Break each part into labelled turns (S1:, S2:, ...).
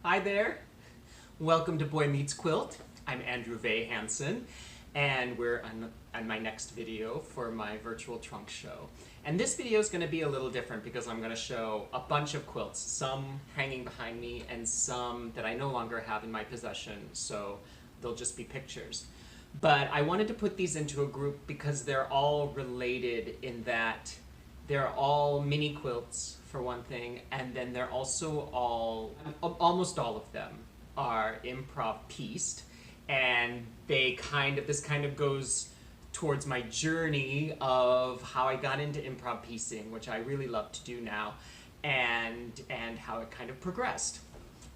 S1: Hi there, welcome to Boy Meets Quilt. I'm Andrew Vay Hansen, and we're on my next video for my virtual trunk show. And this video is going to be a little different because I'm going to show a bunch of quilts, some hanging behind me and some that I no longer have in my possession, so they'll just be pictures. But I wanted to put these into a group because they're all related in that they're all mini quilts, for one thing, and then they're also almost all of them are improv pieced, and this kind of goes towards my journey of how I got into improv piecing, which I really love to do now, and how it kind of progressed.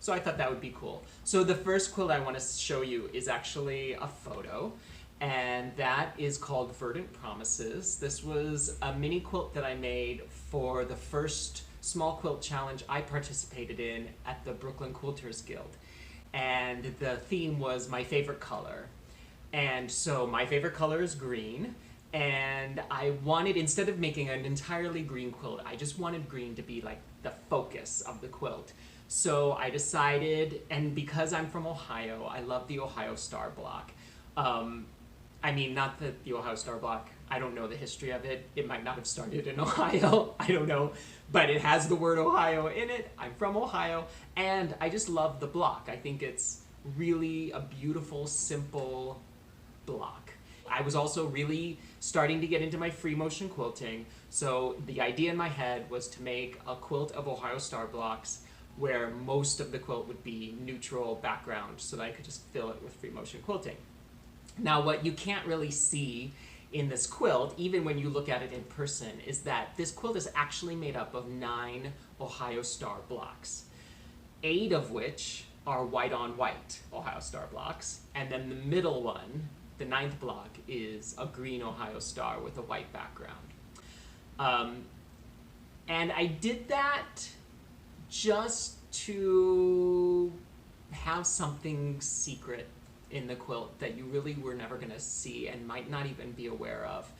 S1: So I thought that would be cool. So the first quilt I want to show you is actually a photo, and that is called Verdant Promises. This was a mini quilt that I made for the first small quilt challenge I participated in at the Brooklyn Quilters Guild. And the theme was my favorite color. And so my favorite color is green, and I wanted, instead of making an entirely green quilt, I just wanted green to be like the focus of the quilt. So I decided, and because I'm from Ohio, I love the Ohio Star Block. I mean, not the Ohio Star Block, I don't know the history of it. It might not have started in Ohio, I don't know. But it has the word Ohio in it. I'm from Ohio, and I just love the block. I think it's really a beautiful, simple block. I was also really starting to get into my free motion quilting, so the idea in my head was to make a quilt of Ohio Star blocks where most of the quilt would be neutral background so that I could just fill it with free motion quilting. Now, what you can't really see in this quilt, even when you look at it in person, is that this quilt is actually made up of 9 Ohio Star blocks, 8 of which are white on white Ohio Star blocks, and then the middle one, the 9th block, is a green Ohio Star with a white background. And I did that just to have something secret in the quilt that you really were never going to see and might not even be aware of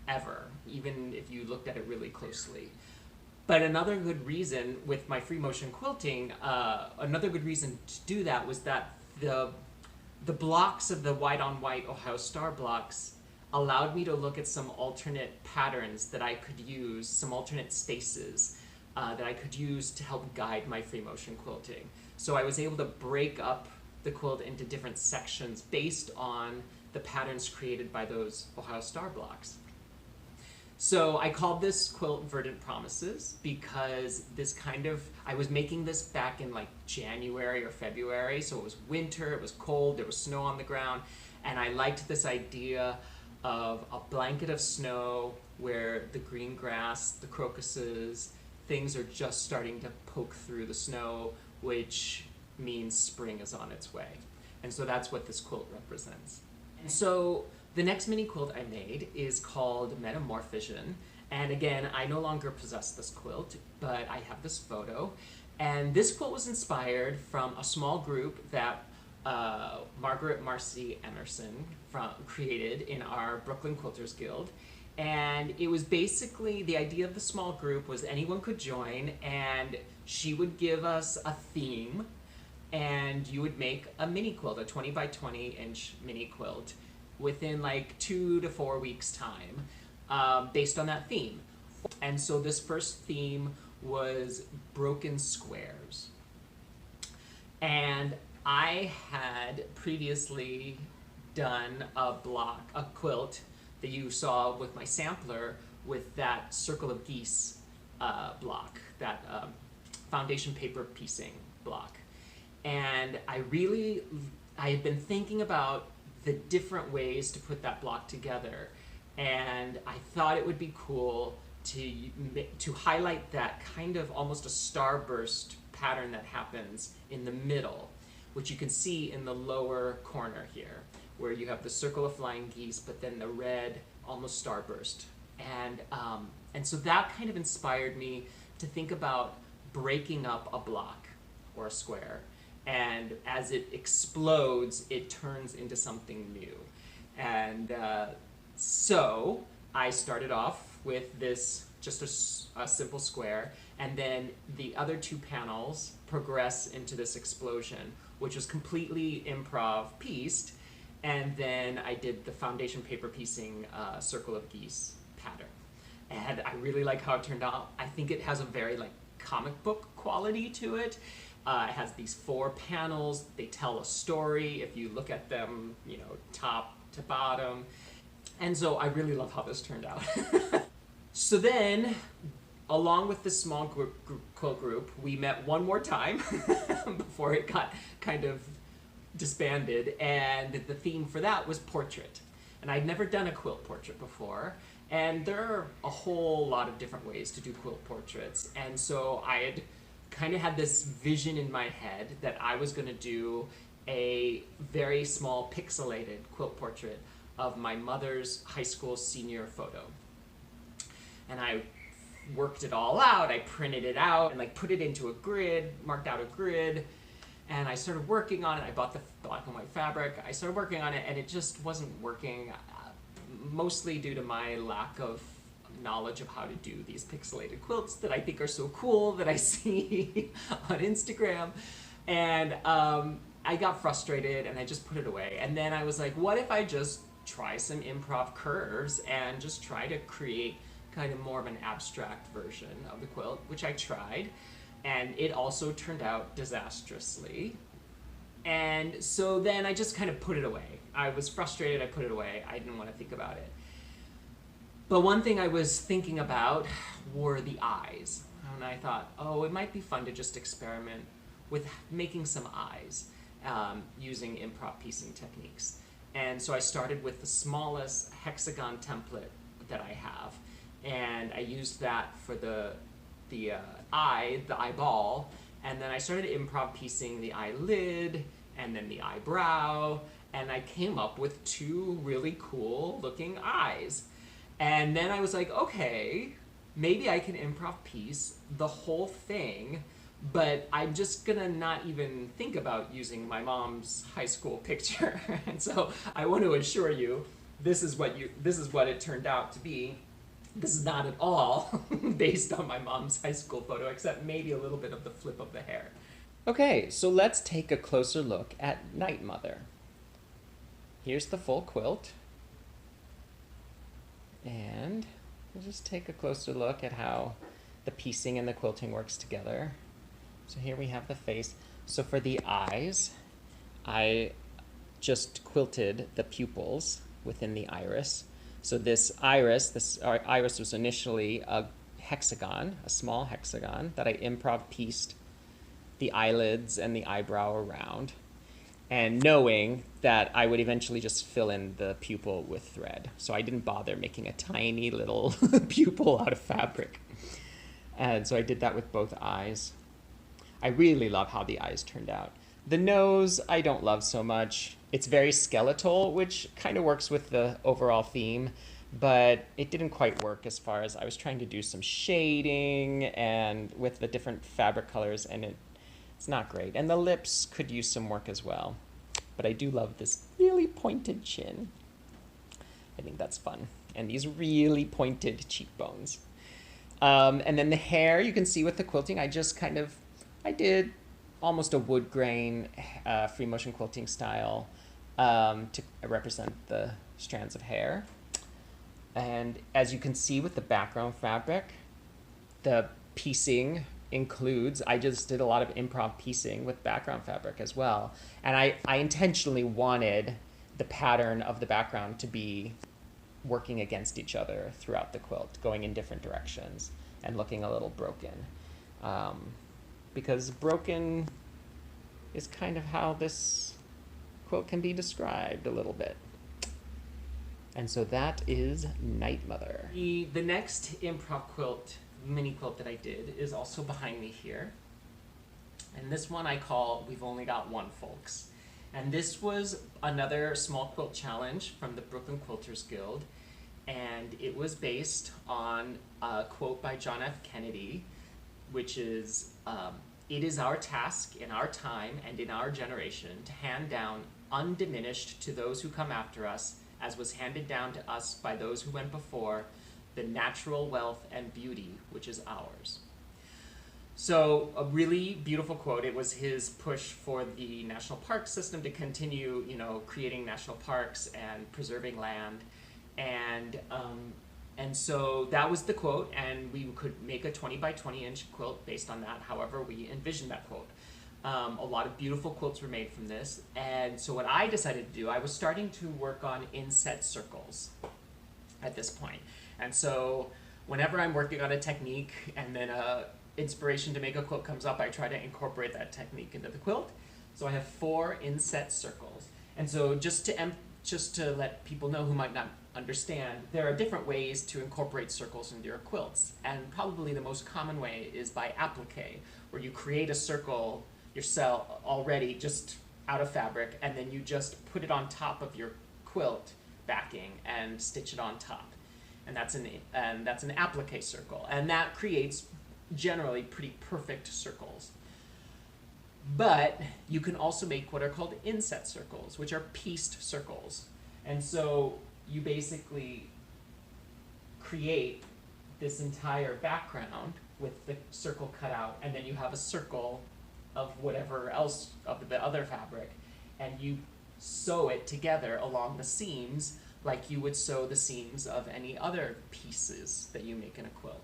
S1: ever, even if you looked at it really closely. But another good reason with my free motion quilting, another good reason to do that was that the blocks of the white on white Ohio Star blocks allowed me to look at some alternate patterns that I could use, some alternate spaces that I could use to help guide my free motion quilting. So I was able to break up the quilt into different sections based on the patterns created by those Ohio Star blocks. So I called this quilt Verdant Promises because I was making this back in like January or February, so it was winter, it was cold, there was snow on the ground, and I liked this idea of a blanket of snow where the green grass, the crocuses, things are just starting to poke through the snow, which means spring is on its way. And so that's what this quilt represents. And so the next mini quilt I made is called Metamorphission. And again, I no longer possess this quilt, but I have this photo. And this quilt was inspired from a small group that Margaret Marcy Emerson created in our Brooklyn Quilters Guild. And it was basically, the idea of the small group was anyone could join, and she would give us a theme, and you would make a mini quilt, a 20 by 20 inch mini quilt, within like 2 to 4 weeks time, based on that theme. And so this first theme was broken squares. And I had previously done a quilt that you saw with my sampler with that circle of geese block, that foundation paper piecing block. And I had been thinking about the different ways to put that block together, and I thought it would be cool to highlight that kind of almost a starburst pattern that happens in the middle, which you can see in the lower corner here, where you have the circle of flying geese, but then the red almost starburst. And so that kind of inspired me to think about breaking up a block or a square, and as it explodes, it turns into something new. And so I started off with this, just a simple square, and then the other two panels progress into this explosion, which was completely improv pieced. And then I did the foundation paper piecing Circle of Geese pattern. And I really like how it turned out. I think it has a very like comic book quality to it. It has these 4 panels. They tell a story if you look at them, you know, top to bottom. And so I really love how this turned out. So then, along with this small quilt group, we met one more time before it got kind of disbanded, and the theme for that was portrait. And I'd never done a quilt portrait before, and there are a whole lot of different ways to do quilt portraits. And so I had kind of had this vision in my head that I was going to do a very small pixelated quilt portrait of my mother's high school senior photo. And I worked it all out. I printed it out and like put it into a grid, marked out a grid, and I started working on it. I bought the black and white fabric. I started working on it, and it just wasn't working, mostly due to my lack of knowledge of how to do these pixelated quilts that I think are so cool that I see on Instagram. And I got frustrated, and I just put it away. And then I was like, what if I just try some improv curves and just try to create kind of more of an abstract version of the quilt, which I tried. And it also turned out disastrously. And so then I just kind of put it away. I was frustrated, I put it away. I didn't want to think about it. But one thing I was thinking about were the eyes. And I thought, oh, it might be fun to just experiment with making some eyes using improv piecing techniques. And so I started with the smallest hexagon template that I have. And I used that for the eyeball, and then I started improv piecing the eyelid and then the eyebrow, and I came up with 2 really cool looking eyes. And then I was like, okay, maybe I can improv piece the whole thing, but I'm just gonna not even think about using my mom's high school picture. And so I want to assure you, this is what it turned out to be. This is not at all based on my mom's high school photo, except maybe a little bit of the flip of the hair. Okay, so let's take a closer look at Night Mother. Here's the full quilt. And we'll just take a closer look at how the piecing and the quilting works together. So here we have the face. So for the eyes, I just quilted the pupils within the iris. So this iris was initially a hexagon, a small hexagon, that I improv pieced the eyelids and the eyebrow around, and knowing that I would eventually just fill in the pupil with thread. So I didn't bother making a tiny little pupil out of fabric. And so I did that with both eyes. I really love how the eyes turned out. The nose, I don't love so much. It's very skeletal, which kind of works with the overall theme, but it didn't quite work as far as I was trying to do some shading and with the different fabric colors, and it's not great. And the lips could use some work as well. But I do love this really pointed chin. I think that's fun. And these really pointed cheekbones. And then the hair, you can see with the quilting, I did almost a wood grain free motion quilting style to represent the strands of hair. And as you can see with the background fabric, the piecing includes, I just did a lot of improv piecing with background fabric as well. And I intentionally wanted the pattern of the background to be working against each other throughout the quilt, going in different directions and looking a little broken. Because broken is kind of how this quilt can be described a little bit. And so that is Night Mother. The next improv quilt, mini quilt that I did is also behind me here. And this one I call We've Only Got One, Folks. And this was another small quilt challenge from the Brooklyn Quilters Guild. And it was based on a quote by John F. Kennedy, which is, it is our task in our time and in our generation to hand down undiminished to those who come after us, as was handed down to us by those who went before, the natural wealth and beauty which is ours. So a really beautiful quote. It was his push for the national park system to continue, creating national parks and preserving land, and so that was the quote, and we could make a 20 by 20 inch quilt based on that. However, we envisioned that quote. A lot of beautiful quilts were made from this, and so what I decided to do, I was starting to work on inset circles at this point, and so whenever I'm working on a technique and then inspiration to make a quilt comes up, I try to incorporate that technique into the quilt. So I have 4 inset circles, and so just to let people know who might not understand, there are different ways to incorporate circles into your quilts, and probably the most common way is by applique, where you create a circle yourself already just out of fabric, and then you just put it on top of your quilt backing and stitch it on top, and that's an applique circle, and that creates generally pretty perfect circles. But you can also make what are called inset circles, which are pieced circles, and so you basically create this entire background with the circle cut out, and then you have a circle of whatever else of the other fabric, and you sew it together along the seams like you would sew the seams of any other pieces that you make in a quilt.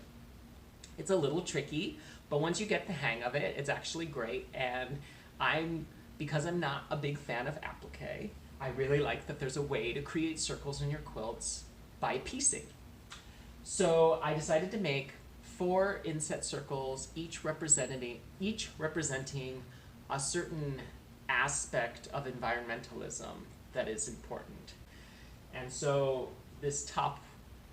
S1: It's a little tricky, but once you get the hang of it, it's actually great, and because I'm not a big fan of applique, I really like that there's a way to create circles in your quilts by piecing. So I decided to make 4 inset circles, each representing a certain aspect of environmentalism that is important. And so this top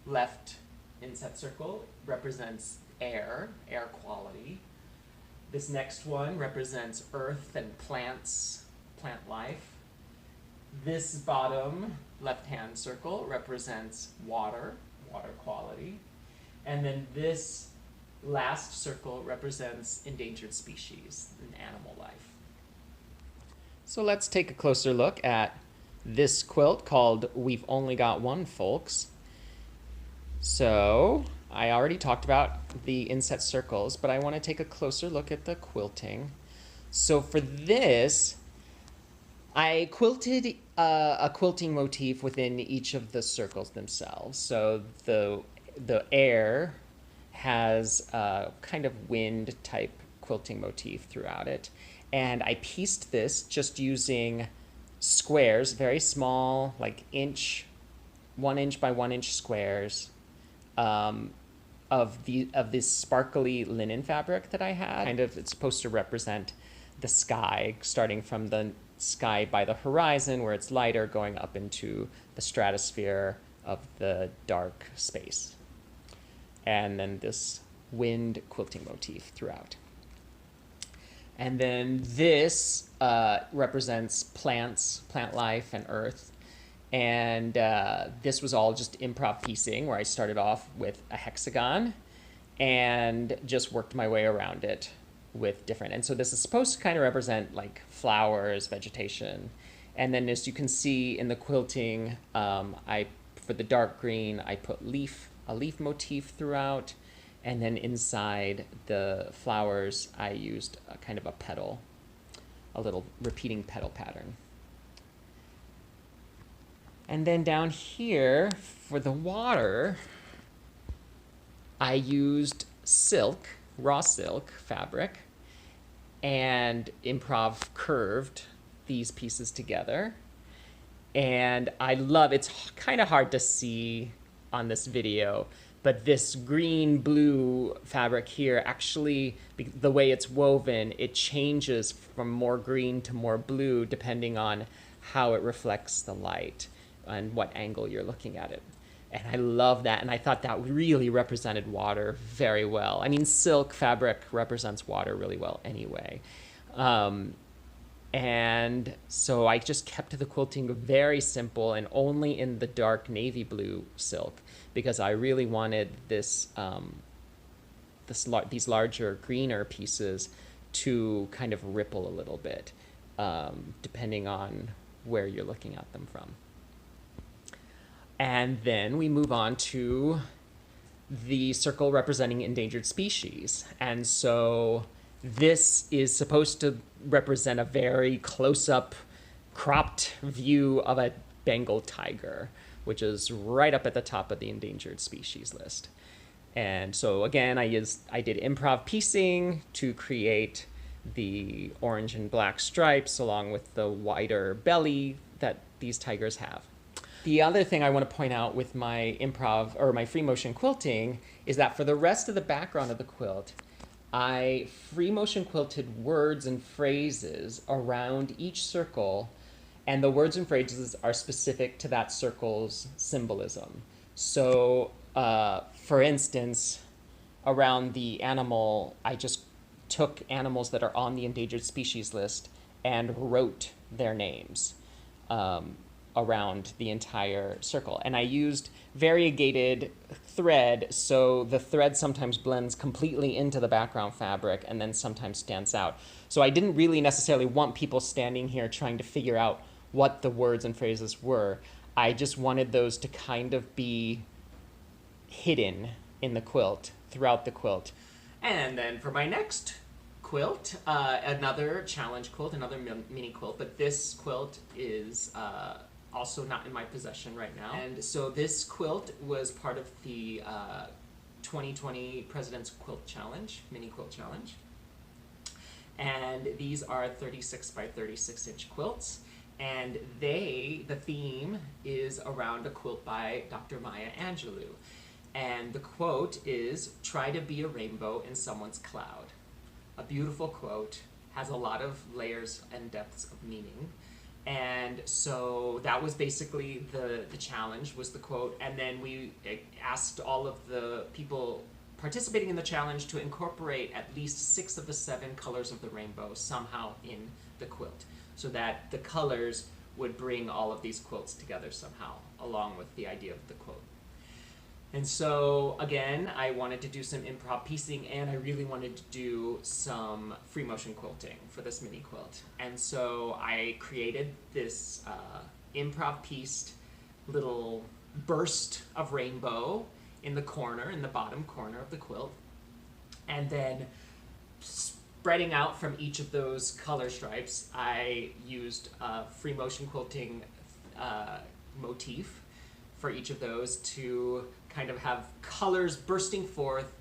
S1: left inset circle represents air quality. This next one represents earth and plants, plant life. This bottom left-hand circle represents water quality. And then this last circle represents endangered species and animal life. So let's take a closer look at this quilt called We've Only Got One, Folks. So I already talked about the inset circles, but I want to take a closer look at the quilting. So for this, I quilted a quilting motif within each of the circles themselves. So the air has a kind of wind type quilting motif throughout it. And I pieced this just using squares, very small, like 1 inch by 1 inch squares, of this sparkly linen fabric that I had. It's supposed to represent the sky, starting from the sky by the horizon where it's lighter, going up into the stratosphere of the dark space. And then this wind quilting motif throughout. And then this represents plants, plant life, and earth. And this was all just improv piecing, where I started off with a hexagon and just worked my way around it with different. And so this is supposed to kind of represent like flowers, vegetation. And then as you can see in the quilting, for the dark green, I put a leaf motif throughout. And then inside the flowers, I used a kind of a petal, a little repeating petal pattern. And then down here, for the water, I used silk, raw silk fabric, and improv curved these pieces together. And I love, it's kind of hard to see on this video, but this green-blue fabric here, actually, the way it's woven, it changes from more green to more blue depending on how it reflects the light and what angle you're looking at it. And I love that, and I thought that really represented water very well. I mean, silk fabric represents water really well anyway. And so I just kept the quilting very simple and only in the dark navy blue silk, because I really wanted these larger, greener pieces to kind of ripple a little bit, depending on where you're looking at them from. And then we move on to the circle representing endangered species. And so this is supposed to represent a very close-up, cropped view of a Bengal tiger, which is right up at the top of the endangered species list. And so again, I did improv piecing to create the orange and black stripes along with the wider belly that these tigers have. The other thing I want to point out with my improv or my free motion quilting is that for the rest of the background of the quilt, I free motion quilted words and phrases around each circle, and the words and phrases are specific to that circle's symbolism. So, for instance, around the animal, I just took animals that are on the endangered species list and wrote their names around the entire circle. And I used variegated thread, so the thread sometimes blends completely into the background fabric and then sometimes stands out. So I didn't really necessarily want people standing here trying to figure out what the words and phrases were. I just wanted those to kind of be hidden in the quilt, throughout the quilt. And then for my next quilt, another challenge quilt, another mini quilt, but this quilt is also not in my possession right now. And so this quilt was part of the 2020 President's Quilt Challenge, mini quilt challenge. And these are 36 by 36 inch quilts. And the theme is around a quilt by Dr. Maya Angelou. And the quote is, "Try to be a rainbow in someone's cloud." A beautiful quote, has a lot of layers and depths of meaning. And so that was basically the challenge, was the quote. And then we asked all of the people participating in the challenge to incorporate at least 6 of the 7 colors of the rainbow somehow in the quilt, so that the colors would bring all of these quilts together somehow, along with the idea of the quote. And so, again, I wanted to do some improv piecing, and I really wanted to do some free motion quilting for this mini quilt. And so I created this improv pieced little burst of rainbow in the corner, in the bottom corner of the quilt. And then spreading out from each of those color stripes, I used a free motion quilting motif for each of those to kind of have colors bursting forth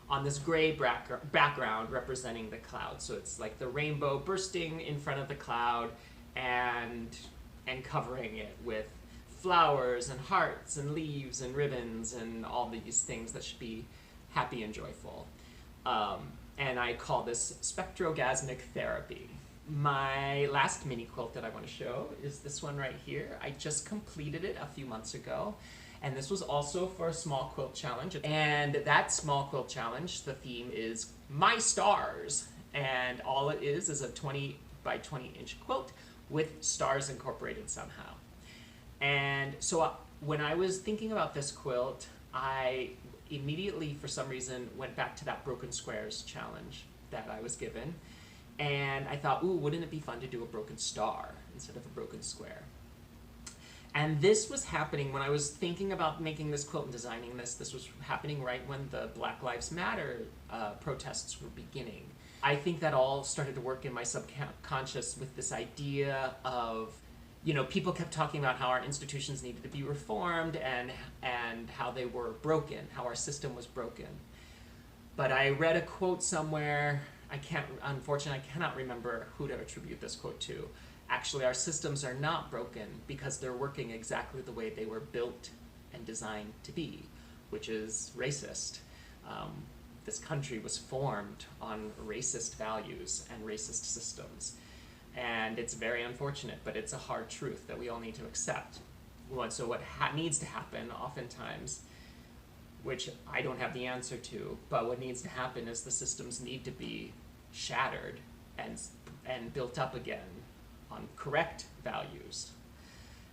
S1: on this gray background representing the cloud. So it's like the rainbow bursting in front of the cloud and covering it with flowers and hearts and leaves and ribbons and all these things that should be happy and joyful. And I call this Spectrogasmic Therapy. My last mini quilt that I want to show is this one right here. I just completed it a few months ago. And this was also for a small quilt challenge. And that small quilt challenge, the theme is My Stars. And all it is a 20 by 20 inch quilt with stars incorporated somehow. And so when I was thinking about this quilt, I immediately, for some reason, went back to that broken squares challenge that I was given. And I thought, ooh, wouldn't it be fun to do a broken star instead of a broken square? And this was happening when I was thinking about making this quilt and designing this. This was happening right when the Black Lives Matter protests were beginning. I think that all started to work in my subconscious with this idea of, you know, people kept talking about how our institutions needed to be reformed and how they were broken, how our system was broken. But I read a quote somewhere, unfortunately, I cannot remember who to attribute this quote to. Actually, our systems are not broken because they're working exactly the way they were built and designed to be, which is racist. This country was formed on racist values and racist systems. And it's very unfortunate, but it's a hard truth that we all need to accept. So what needs to happen oftentimes, which I don't have the answer to, but what needs to happen is the systems need to be shattered and built up again on correct values.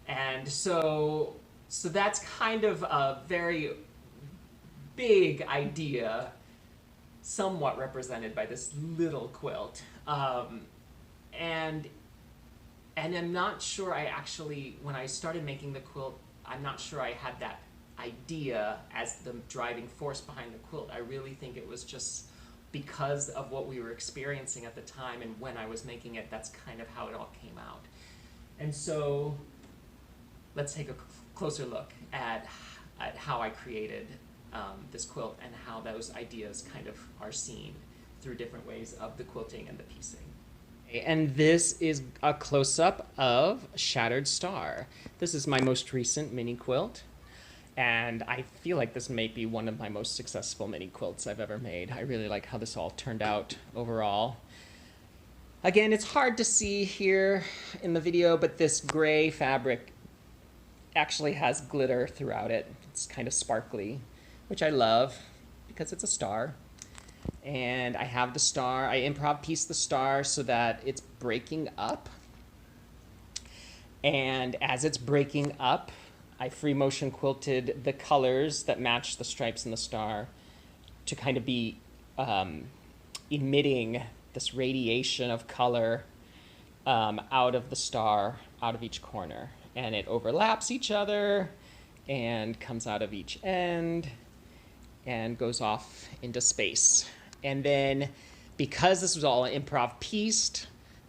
S1: And so that's kind of a very big idea, somewhat represented by this little quilt. And I'm not sure I actually, when I started making the quilt, I'm not sure I had that idea as the driving force behind the quilt. I really think it was just because of what we were experiencing at the time and when I was making it, that's kind of how it all came out. And so let's take a closer look at how I created this quilt and how those ideas kind of are seen through different ways of the quilting and the piecing. And this is a close-up of Shattered Star. This is my most recent mini quilt, and I feel like this may be one of my most successful mini quilts I've ever made. I really like how this all turned out overall. Again, it's hard to see here in the video, but this gray fabric actually has glitter throughout it. It's kind of sparkly, which I love because it's a star. And I have the star, I improv pieced the star so that it's breaking up. And as it's breaking up, I free motion quilted the colors that match the stripes in the star to kind of be emitting this radiation of color out of the star, out of each corner. And it overlaps each other and comes out of each end and goes off into space. And then because this was all improv pieced,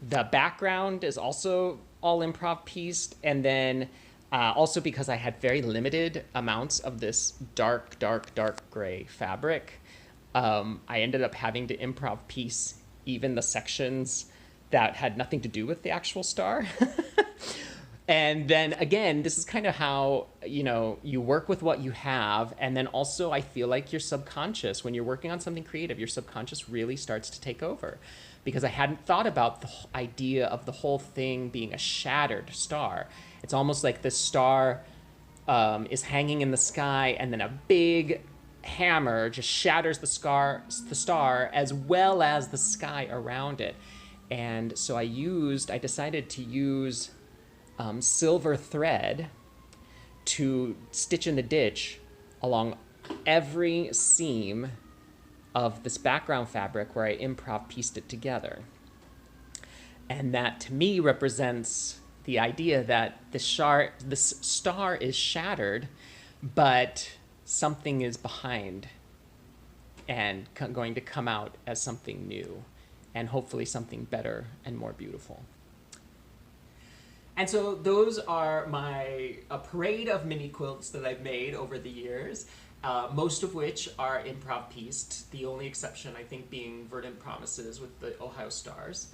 S1: the background is also all improv pieced. And then also because I had very limited amounts of this dark gray fabric, I ended up having to improv piece even the sections that had nothing to do with the actual star. And then again, this is kind of how, you know, you work with what you have. And then also I feel like your subconscious, when you're working on something creative, your subconscious really starts to take over, because I hadn't thought about the idea of the whole thing being a shattered star. It's almost like this star is hanging in the sky, and then a big hammer just shatters the star as well as the sky around it. And so I decided to use silver thread to stitch in the ditch along every seam of this background fabric where I improv pieced it together. And that to me represents the idea that this star is shattered, but something is behind and going to come out as something new, and hopefully something better and more beautiful. And so those are a parade of mini quilts that I've made over the years, most of which are improv pieced, the only exception I think being Verdant Promises with the Ohio stars.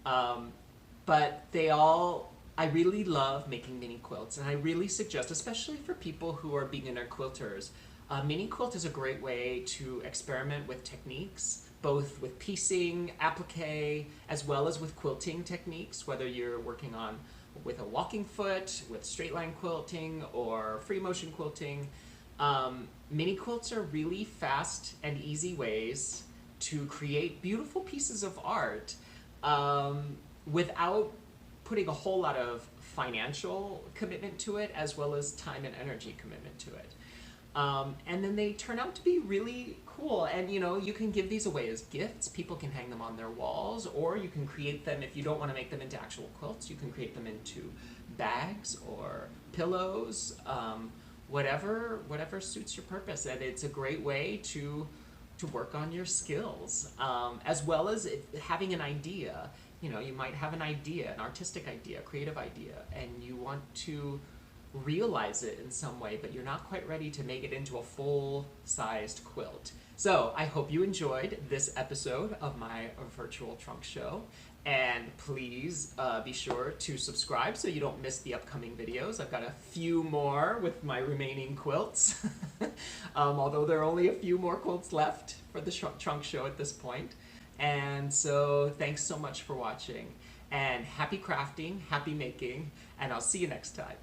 S1: But I really love making mini quilts, and I really suggest, especially for people who are beginner quilters, a mini quilt is a great way to experiment with techniques, both with piecing, applique, as well as with quilting techniques, whether you're working with a walking foot, with straight line quilting, or free motion quilting. Mini quilts are really fast and easy ways to create beautiful pieces of art without putting a whole lot of financial commitment to it, as well as time and energy commitment to it. And then they turn out to be really cool. And you can give these away as gifts. People can hang them on their walls, or you can create them, if you don't want to make them into actual quilts, you can create them into bags or pillows, whatever suits your purpose. And it's a great way to work on your skills, as well as having an idea. You might have an idea, an artistic idea, a creative idea, and you want to realize it in some way, but you're not quite ready to make it into a full-sized quilt. So I hope you enjoyed this episode of my virtual trunk show, and please be sure to subscribe so you don't miss the upcoming videos. I've got a few more with my remaining quilts, although there are only a few more quilts left for the trunk show at this point. And so thanks so much for watching, and happy crafting, happy making, and I'll see you next time.